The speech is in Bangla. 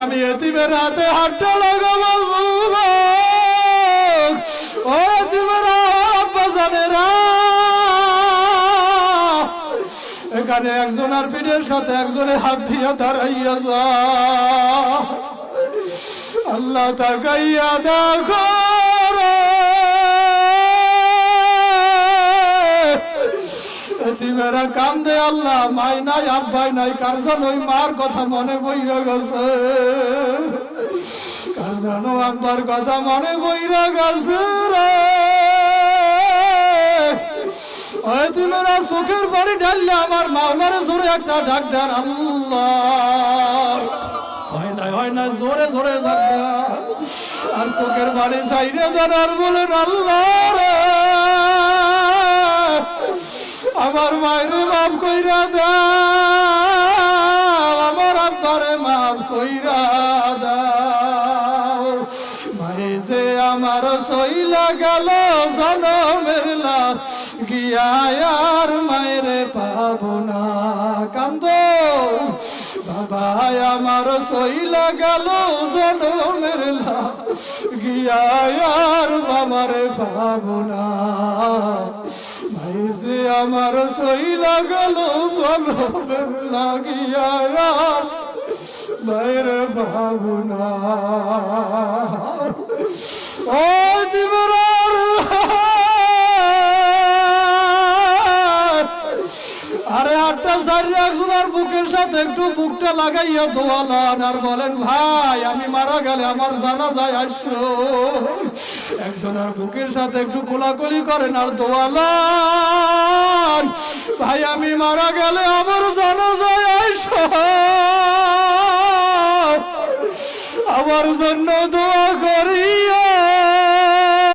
আমি এতিমের হাতে হাতটা লাগাবো ও এতিমেরা বাজানেরা এখানে একজনের পিঠের সাথে একজনে হাত দিয়ে দাঁড়াইয়া যা আল্লাহ তাকাইয়া দেখো এতিমেরা কান্দে আল্লাহ মাই নাই আব্বাই নাই কার যেন ওই মার কথা মনে পইরা গেছে কার যেন আব্বার কথা মনে পইরা গেছে রে এতিমেরা চোখের পানি ঢাললে আমার মাওলার জোরে একটা ডাক দেন আল্লাহ হয় না জোরে জোরে ডাক দেন আর চোখের পানি চাইরে দেন আর বলেন আল্লাহ রে আমার মায়ের মাফ কইরা দাও আমার আব্বারে মাফ কইরা দাও মায়ে যে আমার সইলা গেল জনমের গিয়া আর মায়ের পাবো না কান্দ বাবা আমার সইলা গেল জনমের গিয়া আর আমারে পাবো না যে আমার সইলা গেল জনমের লাগিয়া বাইরে ভাবনা ও জীবনার আরে আটটা সারি একজনের বুকের সাথে একটু বুকটা লাগাইয়া দোয়ালান আর বলেন ভাই আমি মারা গেলে আমার জানাজায় আসো একজনের বুকের সাথে একটু কোলাকুলি করেন আর দোয়ালান ভাই আমি মারা গেলে আমার জানাজায় আসো আমার জন্য দোয়া